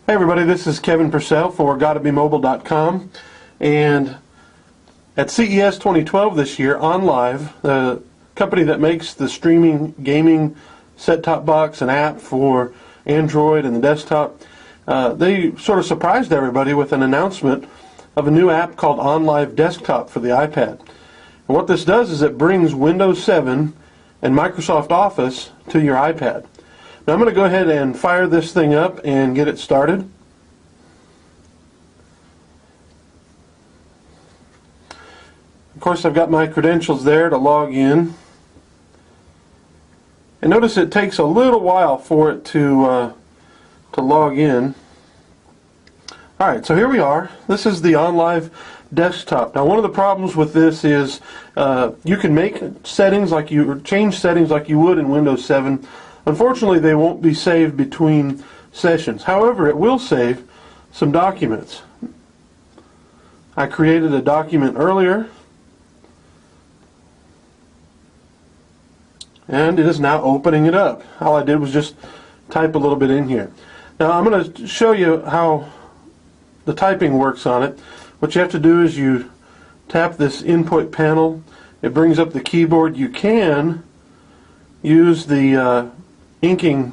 Hey everybody, this is Kevin Purcell for GottaBeMobile.com, and at CES 2012 this year, OnLive, the company that makes the streaming gaming set-top box and app for Android and the desktop, they sort of surprised everybody with an announcement of a new app called OnLive Desktop for the iPad. And what this does is it brings Windows 7 and Microsoft Office to your iPad. Now I'm going to go ahead and fire this thing up and get it started. Of course, I've got my credentials there to log in. And notice it takes a little while for it to log in. Alright, so here we are. This is the OnLive Desktop. Now one of the problems with this is you can make settings like you, or change settings like you would in Windows 7. Unfortunately, they won't be saved between sessions. However, it will save some documents. I created a document earlier, and it is now opening it up. All I did was just type a little bit in here. Now I'm going to show you how the typing works on it. What you have to do is you tap this input panel. It brings up the keyboard. You can use the inking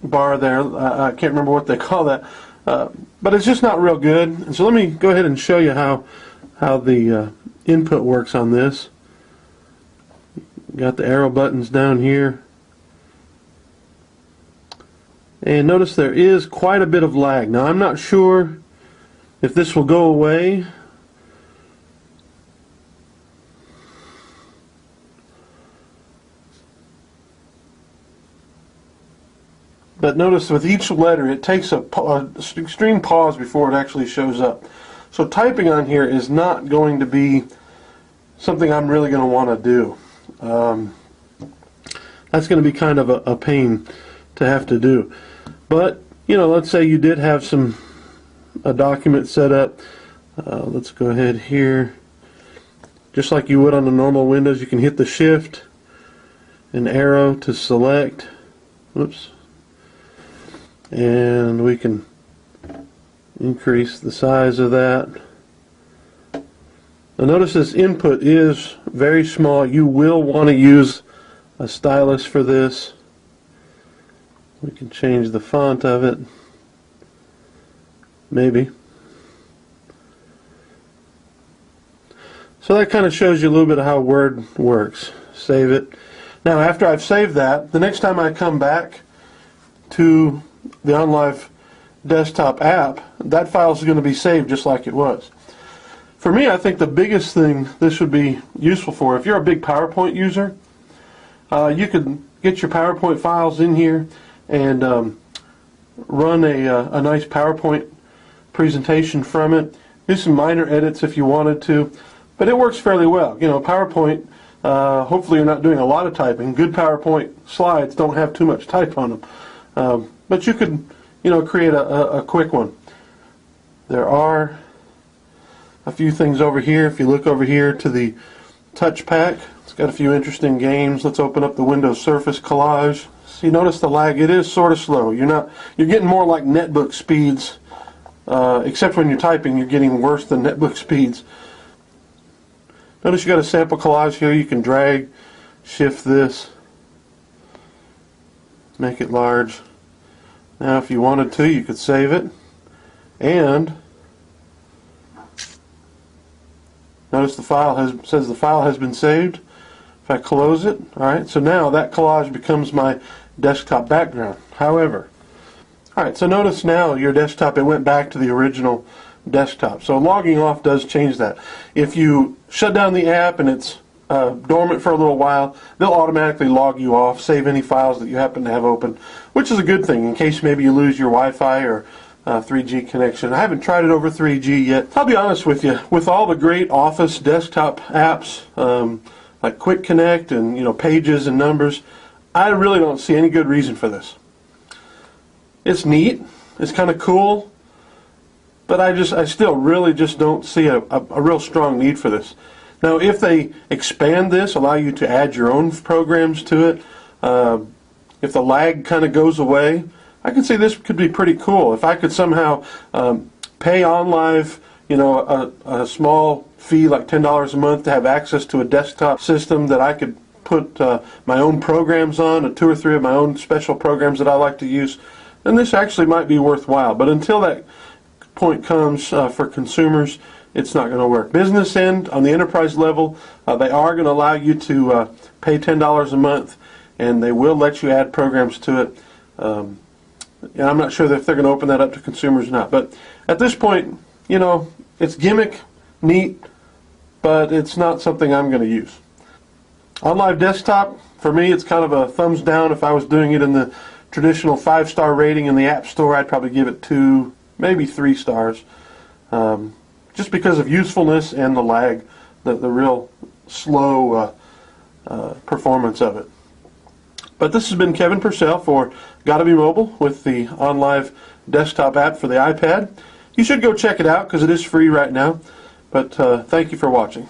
bar there. I can't remember what they call that, but it's just not real good. And so let me go ahead and show you how the input works on this. Got the arrow buttons down here, and notice there is quite a bit of lag. Now I'm not sure if this will go away. But notice with each letter it takes a extreme pause before it actually shows up. So typing on here is not going to be something I'm really going to want to do. That's going to be kind of a pain to have to do. But, you know, let's say you did have a document set up. Let's go ahead here. Just like you would on the normal Windows, you can hit the Shift and arrow to select. Whoops. And we can increase the size of that. Now notice this input is very small. You will want to use a stylus for this. We can change the font of it. Maybe. So that kind of shows you a little bit of how Word works. Save it. Now after I've saved that, the next time I come back to the OnLive Desktop app, that file is going to be saved just like it was. For me, I think the biggest thing this would be useful for, if you're a big PowerPoint user, you could get your PowerPoint files in here and run a nice PowerPoint presentation from it. Do some minor edits if you wanted to, but it works fairly well. You know, PowerPoint, hopefully you're not doing a lot of typing. Good PowerPoint slides don't have too much type on them. But you could, you know, create a quick one. There are a few things over here. If you look over here to the Touch Pack, it's got a few interesting games. Let's open up the Windows Surface Collage. So you notice the lag, it is sort of slow. You're getting more like netbook speeds, except when you're typing, you're getting worse than netbook speeds. Notice you got a sample collage here. You can drag, shift this, make it large. Now if you wanted to, you could save it, and notice the file says the file has been saved. If I close it, alright, so now that collage becomes my desktop background. However, alright, so notice now your desktop, it went back to the original desktop. So logging off does change that. If you shut down the app and it's dormant for a little while, they'll automatically log you off, save any files that you happen to have open, which is a good thing in case maybe you lose your Wi-Fi or 3G connection. I haven't tried it over 3G yet. I'll be honest with you, with all the great Office desktop apps like Quick Connect and, you know, Pages and Numbers, I really don't see any good reason for this. It's neat, it's kind of cool, but I still really just don't see a real strong need for this. Now, if they expand this, allow you to add your own programs to it, if the lag kind of goes away, I can see this could be pretty cool. If I could somehow pay OnLive, you know, a small fee like $10 a month to have access to a desktop system that I could put my own programs on, 2 or 3 of my own special programs that I like to use, then this actually might be worthwhile. But until that point comes for consumers, it's not going to work. Business end, on the enterprise level, they are going to allow you to pay $10 a month, and they will let you add programs to it. And I'm not sure if they're going to open that up to consumers or not. But at this point, you know, it's gimmick, neat, but it's not something I'm going to use. OnLive Desktop, for me, it's kind of a thumbs down. If I was doing it in the traditional 5-star rating in the App Store, I'd probably give it 2, maybe 3 stars. Just because of usefulness and the lag, the real slow performance of it. But this has been Kevin Purcell for Gotta Be Mobile with the OnLive Desktop app for the iPad. You should go check it out because it is free right now. But thank you for watching.